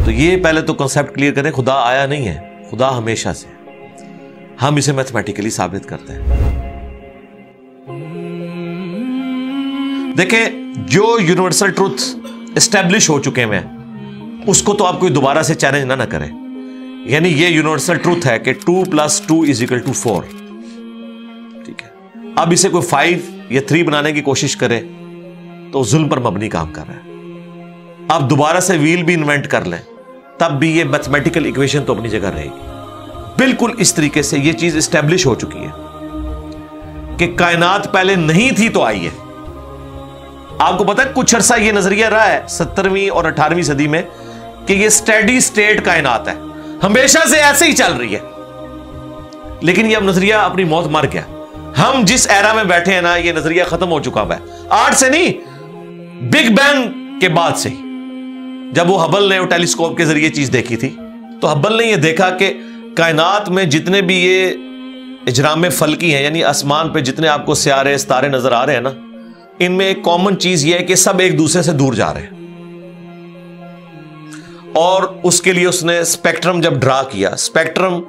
تو یہ پہلے تو کنسپٹ کلیئر کریں, خدا آیا نہیں ہے, خدا ہمیشہ سے. ہم اسے میتھمیٹیکلی ثابت کرتے ہیں. دیکھیں, جو یونیورسل ٹروتھ اسٹیبلش ہو چکے ہیں اس کو تو آپ کوئی دوبارہ سے چیلنج نہ کریں. یعنی یہ یونیورسل ٹروتھ ہے کہ 2 + 2 = 4. ٹھیک ہے, اب اسے کوئی 5 یا 3 بنانے کی کوشش کرے تو ظلم پر مبنی کام کر رہا ہے. اب دوبارہ سے ویل بھی انوینٹ کر لیں تب بھی یہ میتھمیٹیکل ایکویشن تو اپنی جگہ رہے گی. بالکل اس طریقے سے یہ چیز اسٹیبلش ہو چکی ہے کہ کائنات پہلے نہیں تھی تو آئی ہے. آپ کو پتا ہے کچھ عرصہ یہ نظریہ رہا ہے 17ویں اور 18ویں صدی میں کہ یہ اسٹیڈی اسٹیٹ کائنات ہے, ہمیشہ سے ایسے ہی چل رہی ہے. لیکن یہ اب نظریہ اپنی موت مر گیا. ہم جس ایرا میں بیٹھے ہیں نا, یہ نظریہ ختم ہو چکا ہے. آج سے نہیں, بگ بینگ کے بعد سے ہی, جب وہ ہبل نے ٹیلیسکوپ کے ذریعے چیز دیکھی تھی تو ہبل نے یہ دیکھا کہ کائنات میں جتنے بھی یہ اجرام فلکی ہیں, یعنی آسمان پہ جتنے آپ کو سیارے ستارے نظر آ رہے ہیں نا, ان میں ایک کامن چیز یہ ہے کہ سب ایک دوسرے سے دور جا رہے ہیں. اور اس کے لیے اس نے اسپیکٹرم جب ڈرا کیا, اسپیکٹرم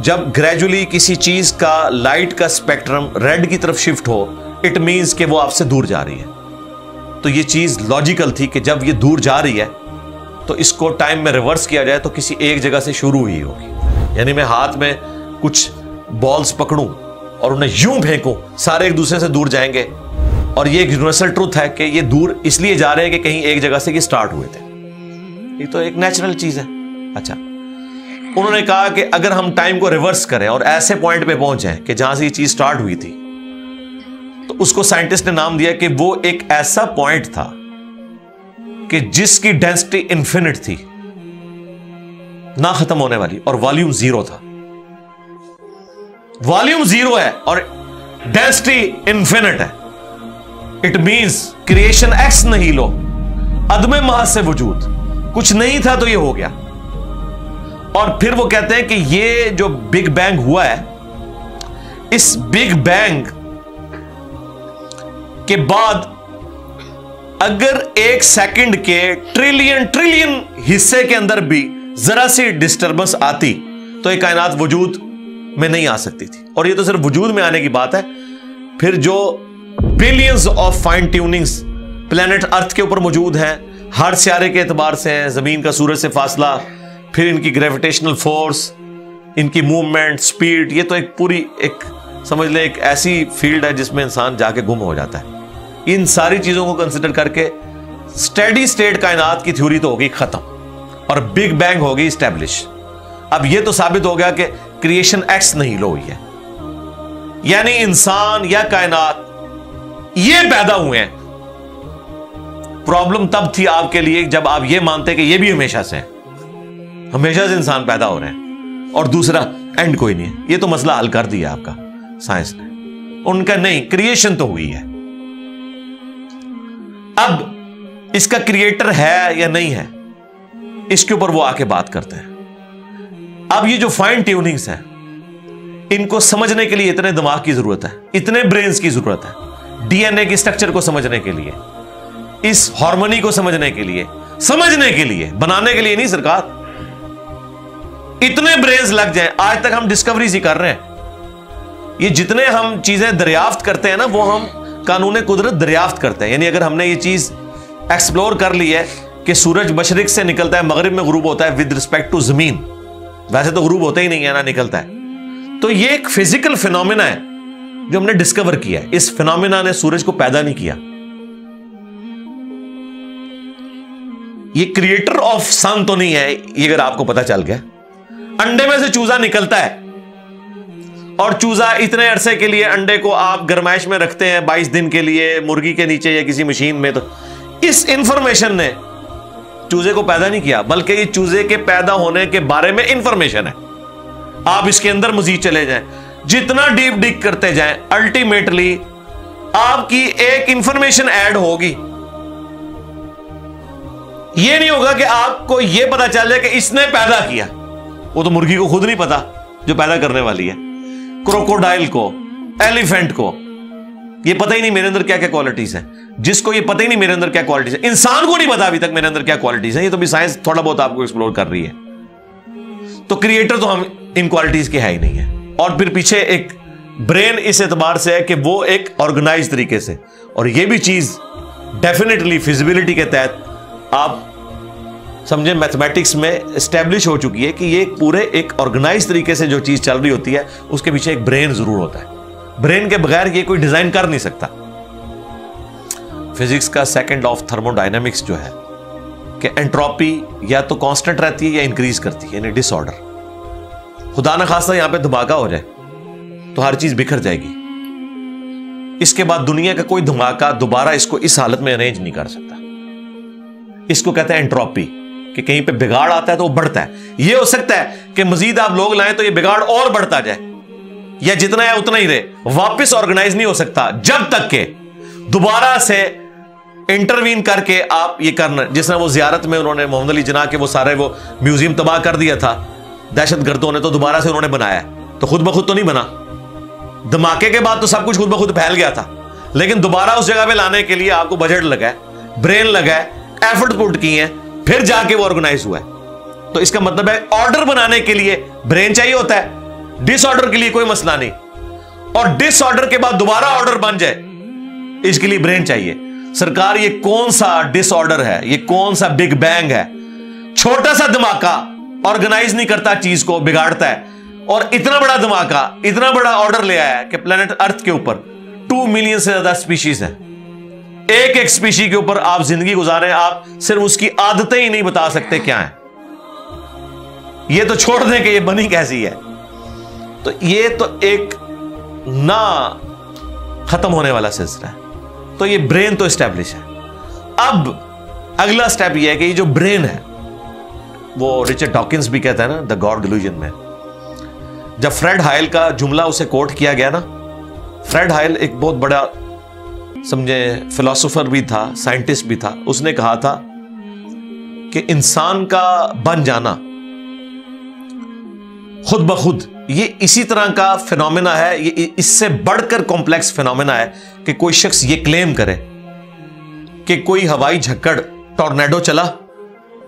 جب گریجولی کسی چیز کا لائٹ کا اسپیکٹرم ریڈ کی طرف شفٹ ہو, اٹ مینز کہ وہ آپ سے دور جا رہی ہے. تو یہ چیز لاجیکل تھی کہ جب یہ دور جا رہی ہے تو اس کو ٹائم میں ریورس کیا جائے تو کسی ایک جگہ سے شروع ہی ہوگی. یعنی میں ہاتھ میں کچھ بالز پکڑوں اور انہیں یوں پھینکوں, سارے ایک دوسرے سے دور جائیں گے. اور یہ ایک یونیورسل ٹروتھ ہے کہ یہ دور اس لیے جا رہے ہیں کہ کہیں ایک جگہ سے یہ سٹارٹ ہوئے تھے. یہ تو ایک نیچرل چیز ہے. اچھا, انہوں نے کہا کہ اگر ہم ٹائم کو ریورس کریں اور ایسے پوائنٹ پہ پہنچ جائیں کہ جہاں سے یہ چیز سٹارٹ ہوئی تھی, تو اس کو سائنٹسٹ نے نام دیا کہ وہ ایک ایسا پوائنٹ تھا کہ جس کی ڈینسٹی انفینٹ تھی, نہ ختم ہونے والی, اور والیوم 0 تھا. والیوم 0 ہے اور ڈینسٹی انفینٹ ہے. اٹ مینز کریشن ایکس نہیں لو, عدم محض سے وجود, کچھ نہیں تھا تو یہ ہو گیا. اور پھر وہ کہتے ہیں کہ یہ جو بگ بینگ ہوا ہے, اس بگ بینگ کے بعد اگر 1 سیکنڈ کے ٹریلین حصے کے اندر بھی ذرا سی ڈسٹربنس آتی تو یہ کائنات وجود میں نہیں آ سکتی تھی. اور یہ تو صرف وجود میں آنے کی بات ہے. پھر جو billions of fine tunings planet Earth کے اوپر موجود ہیں, ہر سیارے کے اعتبار سے ہیں, زمین کا سورج سے فاصلہ, پھر ان کی گریویٹیشنل فورس, ان کی موومنٹ, سپیڈ, یہ تو ایک پوری ایک سمجھ لیں ایک ایسی فیلڈ ہے جس میں انسان جا کے گم ہو جاتا ہے. ان ساری چیزوں کو کنسیڈر کر کے اسٹیڈی اسٹیٹ کائنات کی تھیوری تو ہوگی ختم اور بگ بینگ ہوگی اسٹیبلش. اب یہ تو ثابت ہو گیا کہ کریشن ایکس نہیں لو ہوئی ہے, یعنی انسان یا کائنات یہ پیدا ہوئے ہیں. پرابلم تب تھی آپ کے لیے جب آپ یہ مانتے کہ یہ بھی ہمیشہ سے ہمیشہ سے انسان پیدا ہو رہے ہیں اور دوسرا اینڈ کوئی نہیں ہے. یہ تو مسئلہ حل کر دیا آپ کا سائنس نے. ان کا نہیں, کریشن تو ہوئی ہے. اب اس کا کریٹر ہے یا نہیں ہے, اس کے اوپر وہ آ کے بات کرتے ہیں. اب یہ جو فائن ٹیوننگز ہیں, ان کو سمجھنے کے لیے اتنے دماغ کی ضرورت ہے, اتنے برینز کی ضرورت ہے. ڈی این اے کی سٹرکچر کو سمجھنے کے لیے, اس ہارمونی کو سمجھنے کے لیے, بنانے کے لیے نہیں سرکار. اتنے برینز لگ جائیں. آج تک ہم ڈسکوریز ہی کر رہے ہیں. یہ جتنے ہم چیزیں دریافت کرتے ہیں نا, وہ ہم قانون قدرت دریافت کرتے ہیں. یعنی اگر ہم نے یہ چیز ایکسپلور کر لی ہے کہ سورج مشرق سے نکلتا ہے, مغرب میں غروب ہوتا ہے ود رسپیکٹ ٹو زمین, ویسے تو غروب ہوتا ہی نہیں ہے نا, نکلتا ہے. تو یہ ایک فزیکل فینومینا ہے جو ہم نے ڈسکور کیا ہے. اس فینومینا نے سورج کو پیدا نہیں کیا. یہ کریٹر آف سن تو نہیں ہے, یہ اگر آپ کو پتا چل گیا. انڈے میں سے چوزا نکلتا ہے اور چوزا اتنے عرصے کے لیے انڈے کو آپ گرمائش میں رکھتے ہیں 22 دن کے لیے مرغی کے نیچے یا کسی مشین میں. تو اس انفارمیشن نے چوزے کو پیدا نہیں کیا, بلکہ یہ چوزے کے پیدا ہونے کے بارے میں انفارمیشن ہے. آپ اس کے اندر مزید چلے جائیں, جتنا ڈیپ ڈگ کرتے جائیں, الٹیمیٹلی آپ کی ایک انفارمیشن ایڈ ہوگی. یہ نہیں ہوگا کہ آپ کو یہ پتا چل جائے کہ اس نے پیدا کیا. وہ تو مرغی کو خود نہیں پتا جو پیدا کرنے والی ہے, کروکوڈائل کو, ایلیفینٹ کو, یہ پتہ ہی نہیں میرے اندر کیا کیا کوالٹیز ہیں. جس کو یہ پتہ ہی نہیں میرے اندر کیا کوالٹیز ہیں, انسان کو نہیں پتا ابھی تک میرے اندر کیا کوالٹیز ہیں, یہ تو بھی سائنس تھوڑا بہت آپ کو ایکسپلور کر رہی ہے. تو کریٹر تو ہم ان کوالٹیز کے ہے ہی نہیں ہے. اور پھر پیچھے ایک برین اس اعتبار سے ہے کہ وہ ایک آرگنائز طریقے سے, اور یہ بھی چیز ڈیفینیٹلی فیزیبلٹی کے تحت آپ سمجھیں میتھمیٹکس میں اسٹیبلش ہو چکی ہے کہ یہ پورے ایک آرگنائز طریقے سے جو چیز چل رہی ہوتی ہے اس کے پیچھے ایک برین ضرور ہوتا ہے. برین کے بغیر یہ کوئی ڈیزائن کر نہیں سکتا. فزکس کا سیکنڈ آف تھرمو ڈائنامکس جو ہے کہ انٹروپی یا تو کانسٹنٹ رہتی ہے یا انکریز کرتی ہے, یعنی ڈس آرڈر. خدا نہ خواستہ یہاں پہ دھماکہ ہو جائے تو ہر چیز بکھر جائے گی. اس کے بعد دنیا کا کوئی دھماکہ دوبارہ اس کو اس حالت میں ارینج نہیں کر سکتا. اس کو کہتے ہیں انٹروپی, کہ کہیں پہ بگاڑ آتا ہے تو وہ بڑھتا ہے. یہ ہو سکتا ہے کہ مزید آپ لوگ لائیں تو یہ بگاڑ اور بڑھتا جائے, یا جتنا ہے اتنا ہی رہے, واپس آرگنائز نہیں ہو سکتا جب تک کہ دوبارہ سے انٹروین کر کے آپ یہ کرنا. جس طرح وہ زیارت میں انہوں نے محمد علی جناح کے وہ سارے وہ میوزیم تباہ کر دیا تھا دہشت گردوں نے, تو دوبارہ سے انہوں نے بنایا, تو خود بخود تو نہیں بنا. دھماکے کے بعد تو سب کچھ خود بخود پھیل گیا تھا, لیکن دوبارہ اس جگہ پہ لانے کے لیے آپ کو بجٹ لگا ہے, برین لگا ہے, ایفرٹ پٹ کی ہیں, پھر جا کے وہ آرگنائز ہوا ہے. تو اس کا مطلب ہے آرڈر بنانے کے لیے برین چاہیے ہوتا ہے, ڈس آرڈر کے لیے کوئی مسئلہ نہیں, اور ڈس آرڈر کے بعد دوبارہ آرڈر بن جائے اس کے لیے برین چاہیے. سرکار یہ کون سا ڈس آرڈر ہے, یہ کون سا بگ بینگ ہے؟ چھوٹا سا دھماکہ آرگنائز نہیں کرتا, چیز کو بگاڑتا ہے, اور اتنا بڑا دھماکہ اتنا بڑا آرڈر لے آیا ہے کہ پلانٹ ارتھ کے اوپر 2 ملین سے زیادہ سپیشیز ہیں. ایک ایک سپیشی کے اوپر آپ زندگی گزاریں, آپ صرف اس کی عادتیں ہی نہیں بتا سکتے کیا ہیں. یہ تو چھوڑ دیں کہ یہ بنی کیسی ہے. تو یہ تو ایک نہ ختم ہونے والا سلسلہ ہے. تو یہ برین تو اسٹیبلش ہے. اب اگلا سٹیپ یہ ہے کہ یہ جو برین ہے, وہ رچرڈ ڈاکنز بھی کہتا ہے نا دا گاڈ ڈیلوژن میں, جب فریڈ ہائل کا جملہ اسے کوٹ کیا گیا نا, فریڈ ہائل ایک بہت بڑا سمجھے فلاسفر بھی تھا, سائنٹسٹ بھی تھا. اس نے کہا تھا کہ انسان کا بن جانا خود بخود یہ اسی طرح کا فینومینا ہے, یہ اس سے بڑھ کر کمپلیکس فینومینا ہے کہ کوئی شخص یہ کلیم کرے کہ کوئی ہوائی جھکڑ ٹورنیڈو چلا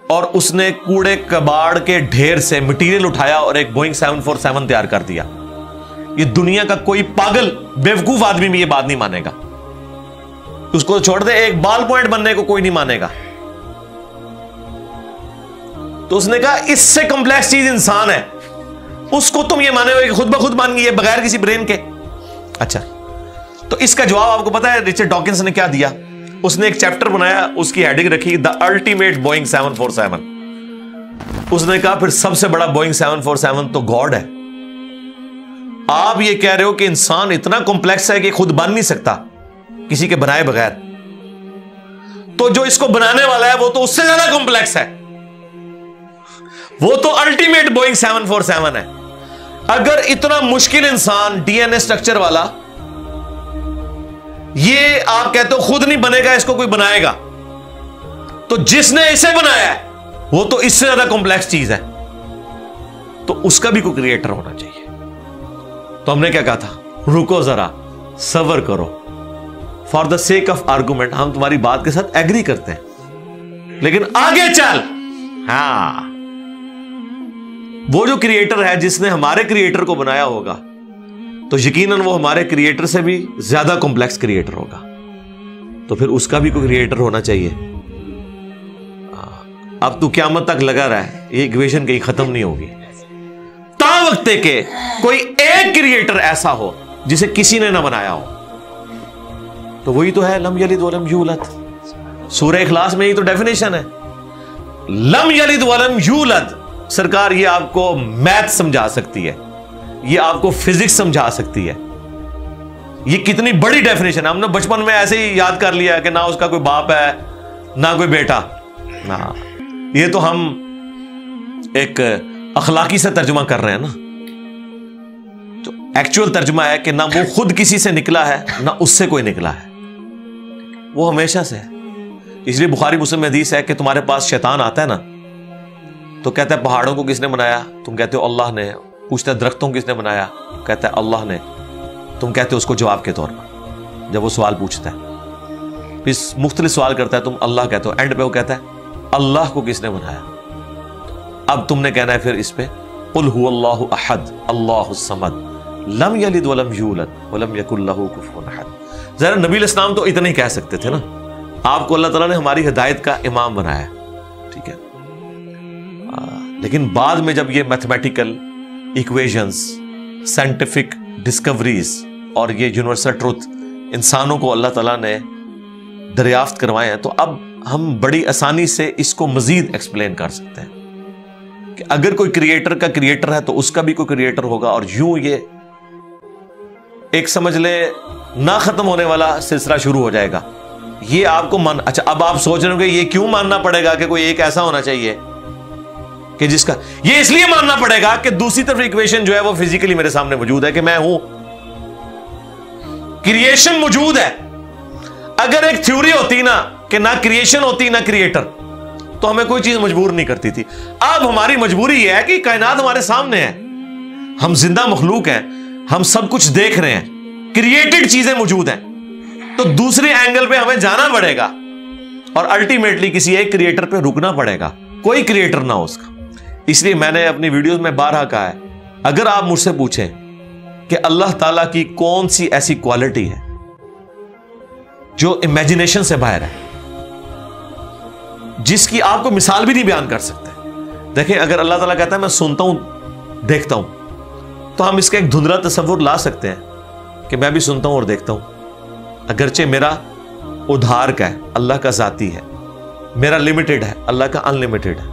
اور اس نے کوڑے کباڑ کے ڈھیر سے مٹیریل اٹھایا اور ایک بوئنگ 747 تیار کر دیا. یہ دنیا کا کوئی پاگل بیوقوف آدمی بھی یہ بات نہیں مانے گا. اس کو چھوڑ دے, ایک بال پوائنٹ بننے کو کوئی نہیں مانے گا. تو اس نے کہا اس سے کمپلیکس چیز انسان ہے, اس کو تم یہ مانے ہو کہ خود بخود بن گئی ہے بغیر کسی برین کے. اچھا, تو اس کا جواب آپ کو پتا ہے رچرڈ ڈاکنز نے کیا دیا؟ اس نے ایک چیپٹر بنایا, اس کی ہیڈنگ رکھی دا الٹیمیٹ بوئنگ 747. اس نے کہا پھر سب سے بڑا بوئنگ 747 تو گاڈ ہے. آپ یہ کہہ رہے ہو کہ انسان اتنا کمپلیکس ہے کہ خود بن نہیں سکتا کسی کے بنائے بغیر, تو جو اس کو بنانے والا ہے وہ تو اس سے زیادہ کمپلیکس ہے, وہ تو الٹیمیٹ بوئنگ 747 ہے. اگر اتنا مشکل انسان ڈی این اے اسٹرکچر والا یہ آپ کہتے ہو خود نہیں بنے گا, اس کو کوئی بنائے گا, تو جس نے اسے بنایا ہے وہ تو اس سے زیادہ کمپلیکس چیز ہے, تو اس کا بھی کوئی کریٹر ہونا چاہیے. تو ہم نے کیا کہا تھا, رکو ذرا صبر کرو, for the sake of argument ہم تمہاری بات کے ساتھ ایگری کرتے ہیں, لیکن آگے چل. ہاں, وہ جو کریٹر ہے جس نے ہمارے کریٹر کو بنایا ہوگا تو یقیناً وہ ہمارے کریٹر سے بھی زیادہ کمپلیکس کریٹر ہوگا, تو پھر اس کا بھی کوئی کریٹر ہونا چاہیے. اب تو قیامت تک لگا رہا ہے, یہ ایکویشن کہیں ختم نہیں ہوگی تا وقت کہ کوئی ایک کریٹر ایسا ہو جسے کسی نے نہ بنایا ہو. تو وہی تو ہے لم یلد ولم یولد. سورہ اخلاص میں ہی تو ڈیفینیشن ہے, لم یلد ولم یولد. سرکار یہ آپ کو میتھ سمجھا سکتی ہے, یہ آپ کو فزکس سمجھا سکتی ہے. یہ کتنی بڑی ڈیفینیشن ہے. ہم نے بچپن میں ایسے ہی یاد کر لیا کہ نہ اس کا کوئی باپ ہے نہ کوئی بیٹا. یہ تو ہم ایک اخلاقی سے ترجمہ کر رہے ہیں نا, تو ایکچوئل ترجمہ ہے کہ نہ وہ خود کسی سے نکلا ہے نہ اس سے کوئی نکلا ہے, وہ ہمیشہ سے ہے. اس لیے بخاری مسلم میں حدیث ہے کہ تمہارے پاس شیطان آتا ہے نا تو کہتا ہے پہاڑوں کو کس نے بنایا؟ تم کہتے ہو اللہ نے. پوچھتا ہے درختوں کو کس نے بنایا؟ کہتا ہے اللہ نے. تم کہتے ہو اس کو جواب کے طور پر. جب وہ سوال پوچھتا ہے، پھر مختلف سوال کرتا ہے، تم اللہ کہتے ہو، اینڈ پہ وہ کہتا ہے اللہ کو کس نے بنایا؟ اب تم نے کہنا ہے پھر اس پہ قل هو اللہ احد اللہ الصمد لم یلد ولم یولد ولم یکن لہ کفوا احد۔ ذرا نبی علیہ السلام تو اتنا ہی کہہ سکتے تھے نا، آپ کو اللہ تعالیٰ نے ہماری ہدایت کا امام بنایا، ٹھیک ہے، لیکن بعد میں جب یہ میتھمیٹیکل ایکویشنز، سائنٹیفک ڈسکوریز اور یہ یونیورسل ٹروتھ انسانوں کو اللہ تعالیٰ نے دریافت کروائے ہیں، تو اب ہم بڑی آسانی سے اس کو مزید ایکسپلین کر سکتے ہیں کہ اگر کوئی کریٹر کا کریٹر ہے تو اس کا بھی کوئی کریٹر ہوگا، اور یوں یہ ایک سمجھ لے نہ ختم ہونے والا سلسلہ شروع ہو جائے گا۔ یہ آپ کو اچھا اب آپ سوچ رہے ہوں کہ یہ کیوں ماننا پڑے گا کہ کوئی ایک ایسا ہونا چاہیے کہ جس کا، یہ اس لیے ماننا پڑے گا کہ دوسری طرف ایکویشن جو ہے وہ فزیکلی میرے سامنے موجود ہے کہ میں ہوں، کریشن موجود ہے۔ اگر ایک تھیوری ہوتی نا کہ نہ کریشن ہوتی نہ کریٹر تو ہمیں کوئی چیز مجبور نہیں کرتی تھی۔ اب ہماری مجبوری یہ ہے کہ کائنات ہمارے سامنے ہے، ہم زندہ مخلوق ہیں، ہم سب کچھ دیکھ رہے ہیں، کریٹڈ چیزیں موجود ہیں، تو دوسرے اینگل پہ ہمیں جانا پڑے گا اور الٹیمیٹلی کسی ایک کریٹر پہ رکنا پڑے گا، کوئی کریٹر نہ ہو اس کا۔ اس لیے میں نے اپنی ویڈیوز میں بارہا کہا ہے، اگر آپ مجھ سے پوچھیں کہ اللہ تعالیٰ کی کون سی ایسی کوالٹی ہے جو امیجنیشن سے باہر ہے، جس کی آپ کو مثال بھی نہیں بیان کر سکتے۔ دیکھیں اگر اللہ تعالیٰ کہتا ہے میں سنتا ہوں دیکھتا ہوں، تو ہم اس کا ایک دھندلا تصور لا سکتے ہیں کہ میں بھی سنتا ہوں اور دیکھتا ہوں، اگرچہ میرا ادھار کا ہے، اللہ کا ذاتی ہے، میرا لمیٹڈ ہے، اللہ کا ان لمیٹڈ ہے،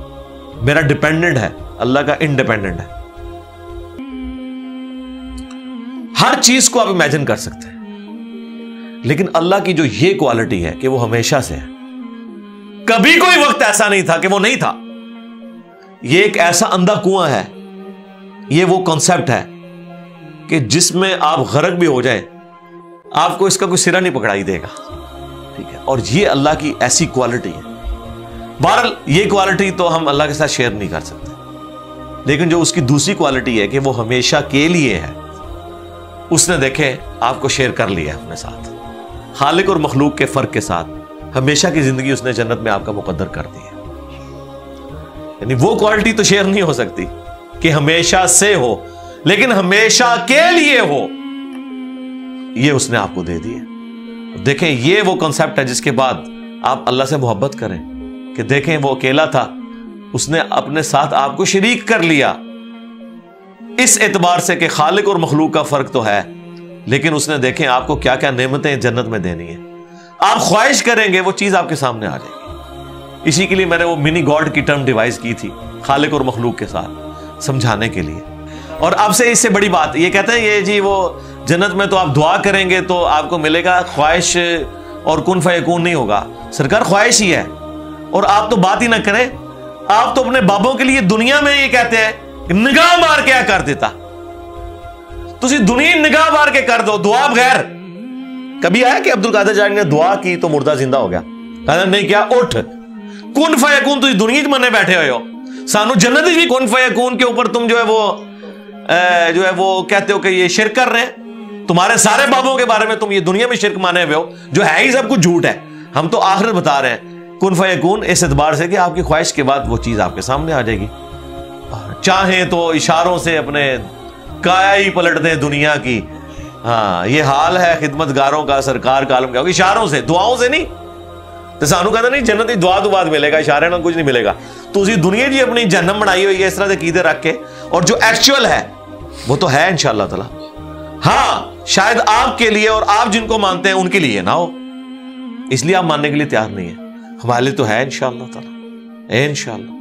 میرا ڈیپینڈنٹ ہے، اللہ کا انڈیپینڈنٹ ہے۔ ہر چیز کو آپ امیجن کر سکتے ہیں، لیکن اللہ کی جو یہ کوالٹی ہے کہ وہ ہمیشہ سے ہے، کبھی کوئی وقت ایسا نہیں تھا کہ وہ نہیں تھا۔ یہ ایک ایسا اندھا کنواں ہے، یہ وہ کانسیپٹ ہے کہ جس میں آپ غرق بھی ہو جائیں آپ کو اس کا کوئی سرا نہیں پکڑائی دے گا، ٹھیک ہے، اور یہ اللہ کی ایسی کوالٹی ہے۔ بہرحال یہ کوالٹی تو ہم اللہ کے ساتھ شیئر نہیں کر سکتے، لیکن جو اس کی دوسری کوالٹی ہے کہ وہ ہمیشہ کے لیے ہے، اس نے دیکھیں آپ کو شیئر کر لیا اپنے ساتھ، خالق اور مخلوق کے فرق کے ساتھ ہمیشہ کی زندگی اس نے جنت میں آپ کا مقدر کر دی ہے۔ یعنی وہ کوالٹی تو شیئر نہیں ہو سکتی کہ ہمیشہ سے ہو، لیکن ہمیشہ کے لیے ہو، یہ اس نے آپ کو دے دی ہے۔ دیکھیں یہ وہ کنسپٹ ہے جس کے بعد آپ اللہ سے محبت کریں کہ دیکھیں وہ اکیلا تھا، اس نے اپنے ساتھ آپ کو شریک کر لیا، اس اعتبار سے کہ خالق اور مخلوق کا فرق تو ہے، لیکن اس نے دیکھیں آپ کو کیا کیا نعمتیں جنت میں دینی ہے، آپ خواہش کریں گے وہ چیز آپ کے سامنے آ جائے گی۔ اسی کے لیے میں نے وہ منی گاڈ کی ٹرم ڈیوائز کی تھی خالق اور مخلوق کے ساتھ سمجھانے کے لیے۔ اور اب سے اس سے بڑی بات یہ کہتے ہیں یہ جی وہ جنت میں تو آپ دعا کریں گے تو آپ کو ملے گا، خواہش اور کن فیکون نہیں ہوگا۔ سرکار خواہش ہی ہے، اور آپ تو بات ہی نہ کریں، آپ تو اپنے بابوں کے لیے دنیا میں یہ کہتے ہیں نگاہ مار کے کر دیتا، تسی دنیا نگاہ مار کے کر دو دعا بغیر۔ کبھی آیا کہ عبد القادر جانی نے دعا کی تو مردہ زندہ ہو گیا؟ کہا نہیں کیا، اٹھ کن فیکون، تسی دنیا میں بیٹھے ہوئے ہو، سانو جنت بھی کن فیکون کے اوپر تم جو ہے وہ کہتے ہو کہ یہ شرک کر رہے ہیں، تمہارے سارے بابوں کے بارے میں تم یہ دنیا میں شرک مانے ہوئے ہو جو ہے ہی سب کچھ جھوٹ ہے، ہم تو آخرت بتا رہے ہیں کن فیکون، اس اعتبار سے کہ آپ کی خواہش کے بعد وہ چیز آپ کے سامنے آ جائے گی۔ چاہیں تو اشاروں سے اپنے کایا ہی پلٹ دیں دنیا کی، ہاں یہ حال ہے خدمت گاروں کا، سرکار کا عالم کیا ہوگا، اشاروں سے، دعاؤں سے نہیں۔ تو سانو کہتا نہیں جنت دعا تو بعد ملے گا، اشارے نہ کچھ نہیں ملے گا، تو اسی دنیا جی اپنی جہنم بنائی ہوئی ہے اس طرح سے عقیدے رکھ کے، اور جو ایکچوئل ہے وہ تو ہے انشاءاللہ تعالی۔ ہاں شاید آپ کے لیے اور آپ جن کو مانتے ہیں ان کے لیے نہ ہو، اس لیے آپ ماننے کے لیے تیار نہیں ہے، ہمارے لیے تو ہے انشاءاللہ تعالی، انشاءاللہ۔